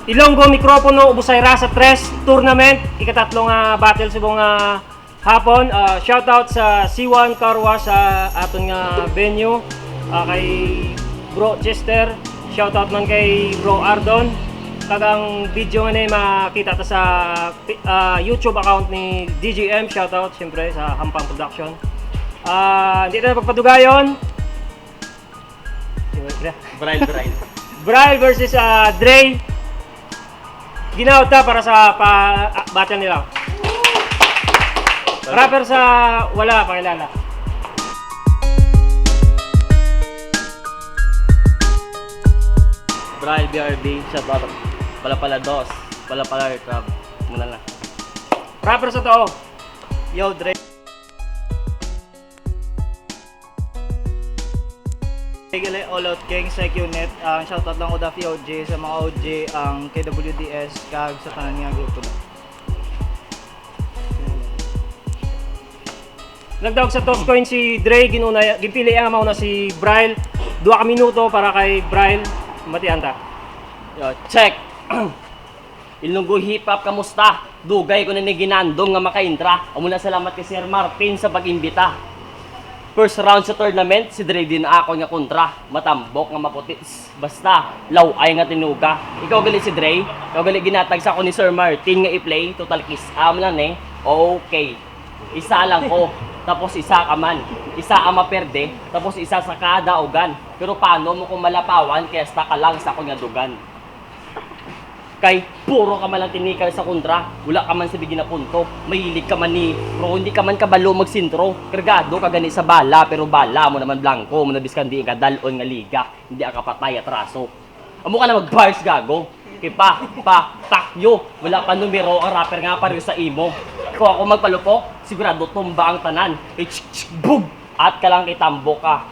Ilonggo Mikropono Ubusayra sa Tres Tournament, ikatatlong battle subong hapon. Shoutout sa C1 Carwa sa aton nga venue, kay Bro Chester, shoutout man kay Bro Ardon. Kagang video nga na makita ta sa YouTube account ni DGM, shoutout siyempre sa Hampang Production. Hindi na pagpadugayon. Braille versus Dre. Ginawad ta para sa battle nila. Rapper sa wala pakilala. Braille BRB, shoutout. Pala dos, pala crab. Muna na. Rapper sa to. Yo, Dre. Regale All Out King sa QNet. Shoutout lang ko da OG sa mga OG ang KWDS kag sa tanan nga grupo na. Nagdawag sa toss coin si Dre, ginpili ang mauna si Braille. 2 ka minuto para kay Braille. Matian ta. Yo, check. Ilunggo hip hop kamusta? Dugay ko na ni ginandong nga makaintra. Amo na salamat kay Sir Martin sa pag-imbita. First round sa tournament, si Dre din ako nga kontra. Matambok nga maputi. Basta, law-ay nga tinuga. Ikaw gali si Dre, ikaw gali ginatag sa ako ni Sir Martin nga i-play. Total kiss am lang eh. Okay. Isa lang ko, tapos isa ka man. Isa ang maperde, tapos isa sa kada ugan. Pero paano mo kung malapawan, kaya sta ka lang sa ako nga dugan. Kay puro ka man lang tinikal sa kontra, wala ka man sa bigin na punto, mahilig ka man ni pro, hindi ka man kabalo magsintro, kargado ka gani sa bala, pero bala mo naman blanco, mo nabiskan di ka dalon nga liga, hindi ka patay atraso. Amo ka na mag-bars gago, kay takyo, wala pa numero, ang rapper nga pareho sa imo. Kung ako magpalupok, sigurado tumba ang tanan, kay bug, at ka lang kay tambo ka.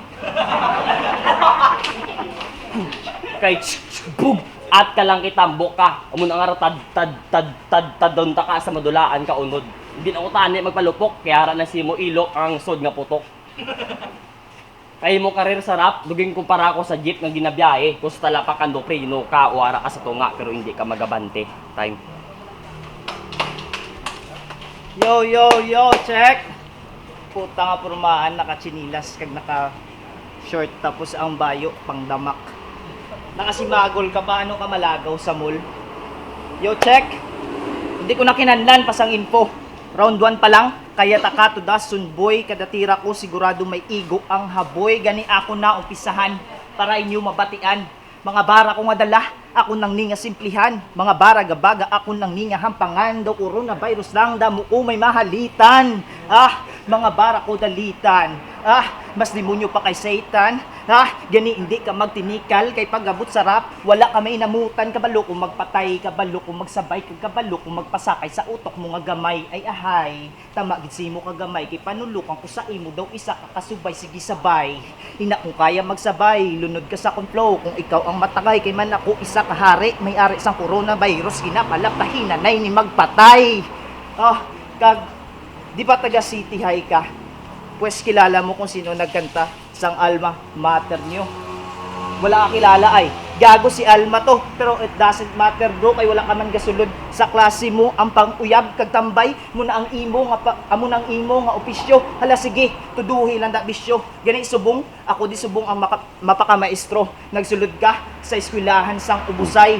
Kay bug, at ka lang kitambok ka. Amun ang ara tad ka sa madulaan ka unod. Hindi na ko tani magpalupok, kaya ara na si mo ilok ang sod nga putok. Kay mo karir sa rap, duging kumpara ko sa jeep nga ginabiyahe. Kung sa talapakan do preno ka o ara ka sa tunga pero hindi ka magabante. Time. Yo, check. Puta nga pormahan, naka-chinilas kag naka-short tapos ang bayo pangdamak. Nakasimagol ka ba? Ano ka malagaw sa mall? Yo, check! Hindi ko na kinanlan pasang info. Round 1 pa lang, kaya taka to da sunboy. Kada tira ko sigurado may igo ang haboy. Gani ako na umpisahan para inyo mabatian. Mga bara ko nga dala, ako nang ninga simplihan. Mga bara gabaga, ako nang ninga hampangan. Daw coronavirus lang, damo ko may mahalitan. Mga bara ko dalitan. Mas demonyo pa kay Satan. Gani hindi ka magtinikal kay pagabot sa rap. Wala ka may inamutan, kabalo kung magpatay, kabalo kung magsabay, kabalo kung magpasakay sa utok mo nga gamay. Ay ahay, tama gid si mo ka gamay kay panulukan ko sa imo daw isa ka kasubay, sige sabay. Ina kung kaya magsabay, lunod ka sa flow kung ikaw ang matagay kay man ako isa ka hari, may ari sang coronavirus ginapalaptahin nanay ni magpatay. Kag di ba taga City High ka? Pues kilala mo kung sino nagkanta sang alma mater nyo. Wala ka kilala ay gago si Alma to, pero it doesn't matter bro kay wala ka man gasulod sa klase mo ang panguyab kag tambay mo na ang imo nga amo nang imo nga opisyo. Hala sige, tuduhi lang da bisyo. Gani subong, ako di subong ang mapakamaestro. Nagsulod ka sa eskwelahan sang Ubusay.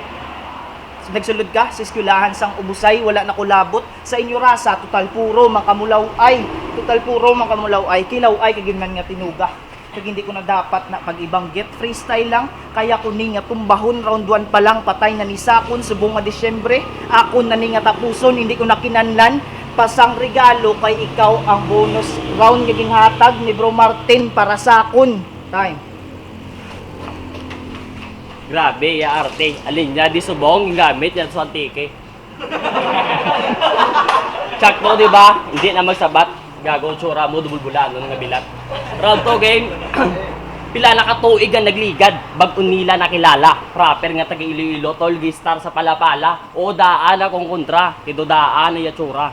Nagsulod ka sa eskwelahan sang Ubusay, wala na kulabot sa inyo rasa, total puro makamulaw ay. Total puro makamulaw ay, kilaw ay kagin nga tinuga. Kag hindi ko na dapat na pag-ibanggit, freestyle lang, kaya ko ni nga tumbahon, round 1 pa lang, patay na ni Sakon, subong nga Disyembre, ako na ni nga tapuson, hindi ko na kinanlan, pasang regalo kay ikaw ang bonus round nga ginhatag ni Bro Martin para Sakon. Time. Grabe, ya arte. Alin niya, di subong, yung gamit yan sa antike. Check mo, di ba? Hindi na magsabat. Gago, tsura mo, dubulbulan, ano nga bilat. Round 2 game. Pila na katuig ang nagligad. Bag-on nila nakilala. Rapper nga taga Iloilo, Tolgi Star sa Palapala. O daan akong kontra. Kido daan na yatsura.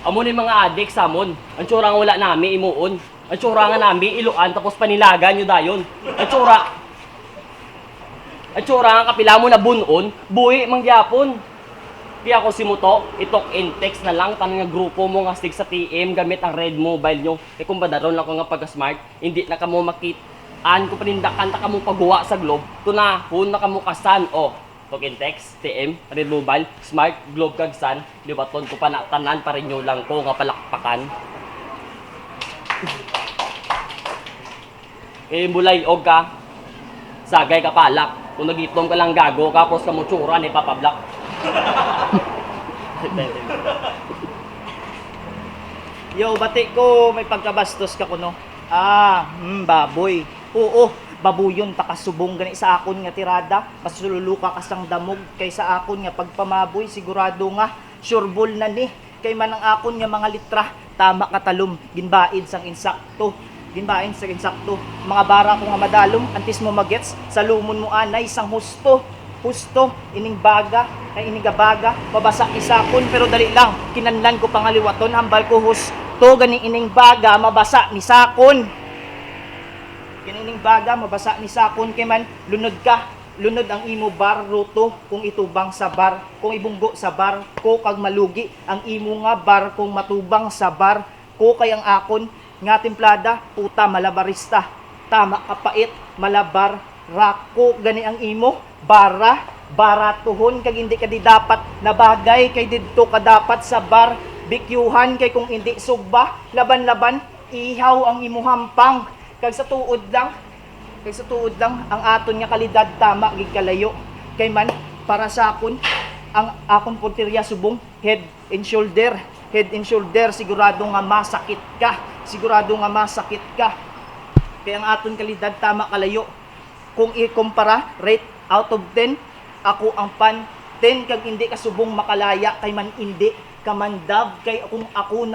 Amo ni mga adik samon. Ang tsura nga wala nami, imuon. Ang tsura nga nami, iluan, tapos panilagan nyo dayon. Ang tsura. At tsura nga kapila mo na bunon, buhi mangyapon. Kaya ako si Muto, itok in text na lang, tanong nga grupo mo nga stig sa TM gamit ang red mobile nyo. Eh kung ba daron lang ko nga pag-smart, hindi na ka mo makitaan ko panindakan ta ka mo paghuwa sa globe, tunahon na ka mo kasan, oh. Tok in text, TM, red mobile, smart, globe kag san, libaton ko pa na tanan pa rin nyo lang ko nga palakpakan. Eh bulay og ka, sagay ka palak. Kung nagitom ka lang gago, kapos ka mo tsura ni Papa Black. Yo, bati ko, may pagkabastos ka kuno. Baboy. Oo, babuyon takasubong gani sa akon nga tirada. Pasululuka ka sang damog kay sa akon nga pagpamaboy, sigurado nga sureball na ni. Kay man ang akon nga mga litra, tama katalom, ginbaid sang insakto. Ginbain sa insakto, mga bara ko nga madalom, antis mo magets, sa lumon mo anay, sang husto, ining baga, ay inigabaga, mabasa isakon, pero dali lang, kinanlan ko pangaliwaton, hambal ko husto, gani ining baga, mabasa ni sakon. Gani ining baga, mabasa ni sakon, kay man, lunod ka, lunod ang imo bar, ruto, kung itubang sa bar, kung ibunggo sa bar, ko kag malugi, ang imo nga bar, kung matubang sa bar, ko kay ang akon, nga templada, puta malabarista, tama kapait, malabar, rako, gani ang imo, baratuhon, kag hindi ka di dapat na bagay, kay didto ka dapat sa bar, bikyuhan, kay kung hindi sugba, laban-laban, ihaw ang imo hampang, kag sa tuod lang, ang aton nga kalidad, tama, gig kalayo, kay man, para sa akon, ang akon punteriya subong, head and shoulder, sigurado nga masakit ka. Kaya ang aton kalidad tama kalayo. Kung i-kumpara, rate out of 10, ako ang pan 10 kag hindi ka subong makalaya kay man hindi ka mandab kay kung ako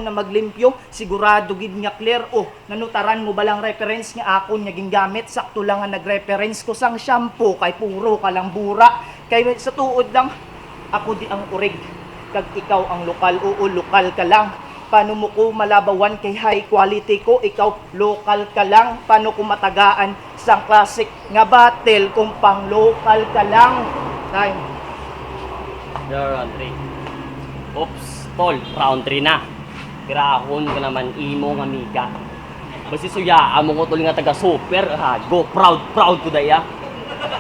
na maglimpyo, sigurado gid nga clear. Oh, nanutaran mo balang reference nga akon nga gingamit, sakto lang nga nag-reference ko sang shampoo kay puro ka lang bura. Kay sa tuod lang, ako di ang urig kag ikaw ang lokal. Oo, lokal ka lang. Paano mo ko malabawan kay high quality ko? Ikaw lokal ka lang. Paano ko matagaan sang classic nga battle kung pang lokal ka lang? Time. Round 3. Oops, tol, round 3 na. Pirahon ka naman imo nga miga. Basi suyaan mo ko tol nga taga super, go, proud ko daya.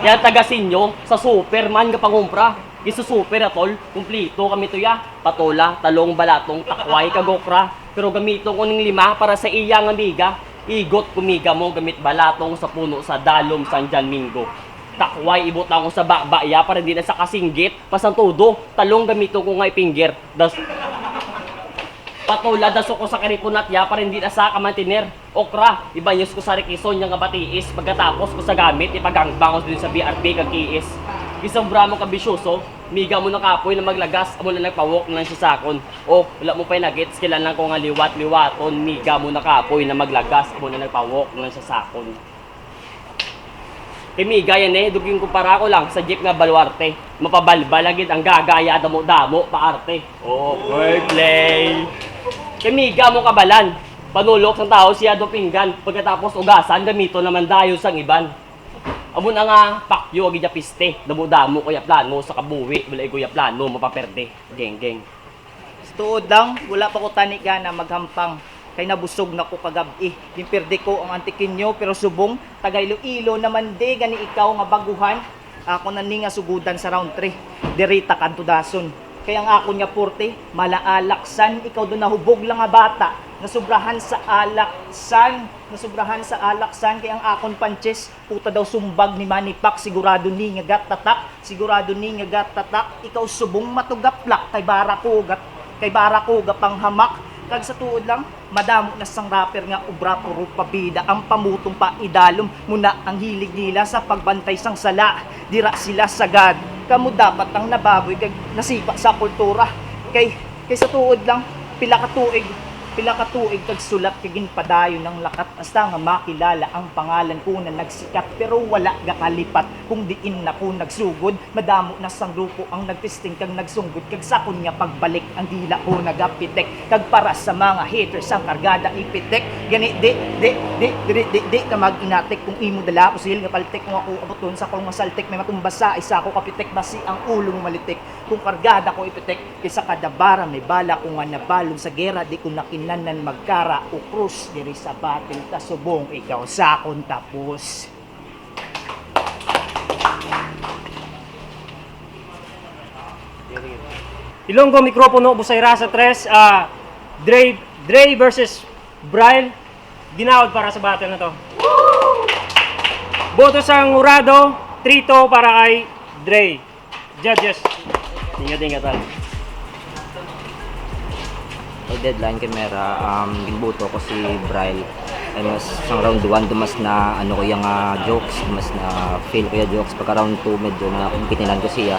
Yan taga sinyo sa Superman nga pangumpra. Isa super atol, kumplito kami to ya. Patola, talong, balatong, takway, kagokra. Pero gamito ko ning 5 para sa iyang amiga. Igot kumiga mo gamit balatong sa puno sa dalom San Domingo. Takway ibutang ko sa bakbaya para hindi na sa kasinggit. Pasantudo, talong gamito ko nga ipinggir. Patola, daso ko sa karipunat ya para hindi na sa kamantiner. Okra, ibanyos ko sa rikison nga batiis. Pagkatapos ko sa gamit, ipagangbangos din sa BRP kag kiis. Isang bramo kabisyoso, miga mo na kapoy na maglagas, amo na nagpawok na sa sakon. O, wala mo pa nagets, kailangan ko nga liwat-liwaton, miga mo na kapoy na maglagas, amo na nagpawok na sa sakon. Kay miga yan duging kumpara ko lang sa jeep nga baluarte. Mapabalbal agad ang gagaya, damo-damo, paarte. Oh, wordplay. Kay miga mo kabalan, panulok ng tao siya do pinggan, pagkatapos ugasan, gamito naman dayo sang iban. Amo na nga pakyo agi piste, damo-damo kuya plano sa kabuwi, wala kuya plano mapaperde. Geng. Tuod lang, wala pa ko tani gana maghampang. Kay nabusog na ko kagabi. Gimperde ko ang antikin nyo, pero subong, taga Iloilo naman de, gani ikaw nga baguhan. Ako na ni nga sugudan sa round 3. Derita kanto dason. Kaya ang ako nga porte, malaalaksan, ikaw doon nahubog lang nga bata. Nasubrahan sa alaksan, kaya ang akon panches, puta daw sumbag ni Manipak, sigurado ni nga gat tatak, ikaw subong matugaplak, kay bara ko gapang hamak, kag sa tuod lang, madamo na sang rapper nga ubra puro pabida, ang pamutong pa idalom, muna ang hilig nila sa pagbantay sang sala, dira sila sagad, kamo dapat ang nababoy kag nasipa sa kultura, kay sa tuod lang, pila ka tuig, Pila ka tuig kag sulat kag ginpadayon ng lakat hasta nga makilala ang pangalan ko na nagsikat pero wala ga kalipat kung diin na ko nagsugod madamo na sang grupo ang nagtesting kag nagsunggod kag sakon nga pagbalik ang dila ko nagapitek kag para sa mga haters ang kargada ipitek gani di ka mag-inatik kung imo dala usil nga paltek mo ako abuton sa kong masaltik may matumbasa isa ko kapitek basi ang ulo mo malitik kung kargada ko ipitek kaysa kada bara may bala ko nga nabalon sa gera di ko nakinanan magkara o krus diri sa batil ta subong ikaw sa akon tapos Ilonggo mikropono busay rasa tres Dre versus Bryle ginawad para sa battle na to. Boto sang urado 3-2 para kay Dre. Judges. Tinga-tinga tal. Ay deadline kamera ginbuto ko si Bryle ay mas sang round 1 dumas na ano ko yung jokes dumas na feel ko yung jokes pagka round 2 medyo na umpitinan ko siya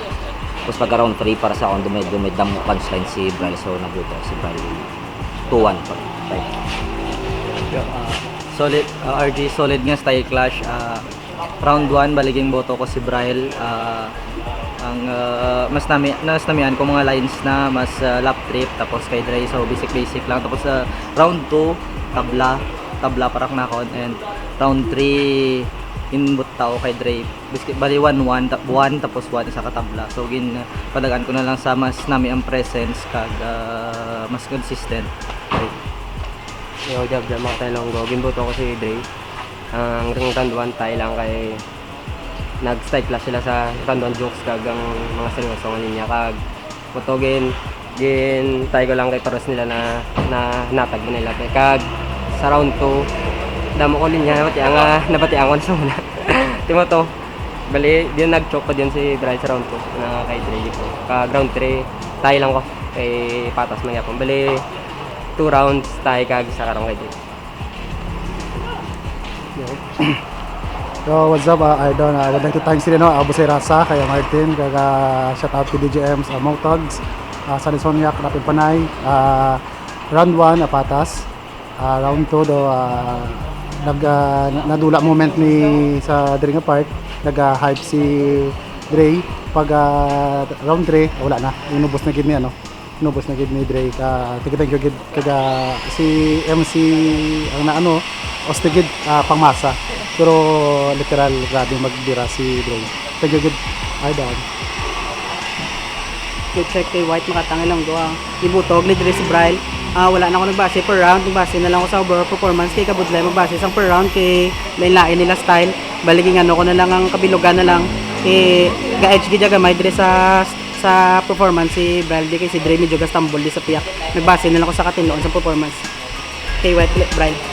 tapos pagka round 3 para sa akong medyo may damo punchline si Bryle so nabuto si Bryle 2-1 pa right. Solid RG solid nga style clash round 1 baliging boto ko si Bryle ang mas namian ko mga lines na mas lap trip tapos kay Dre so basic lang tapos round 2 tabla parak na kon and round 3 inbut tao kay Dre bali 1-1 tapos 1 isa ka tabla so padagan ko na lang sa mas nami ang presence kag mas consistent right. Yo, jab mga tayo lang go. Gimbuto ko si Dre. Ang round 1 tayo lang kay nag-style class sila sa round 1 jokes kag ang mga seryoso nga niya kag motogin gin tayo ko lang kay paros nila na natag nila kag sa round 2 damo ko linya nabati ang sa una. Timo to. Bali din nag-choke ko din si Bryle sa round 2 na kay Dre ko. Kag round 3 tayo lang ko kay patas man yapon. Bali 2 rounds tayo kag sa karong kay Dre. So what's up, Idol? I would like to thank sila Busay Rasa, kaya Martin, kaga shout out to DJMs, Motogs, San Sonyak, Rapid Panay, round 1 patas, round 2 do nadula moment ni sa Dre nga part, nag-hype si Dre pag round 3 wala na, inubos na gid ni inubos na gid ni Dre thank you gid kaga si MC ang ostigid pangmasa pero literal grabe magbira si Dre. Thank you good Idol. Good check kay White makatangay lang do ang ibutog ni Dre si Bryle. Wala na ako nagbase per round, nagbase na lang ako sa overall performance kay Kabudlay magbase sang per round kay lain-lain nila style. Baliging ko na lang ang kabilugan na lang ga-edge gid gamay Dre sa performance si Bryle kay si Dre medyo gastambol di sa piyak. Nagbase na lang ako sa katinloon sa performance kay White Bryle.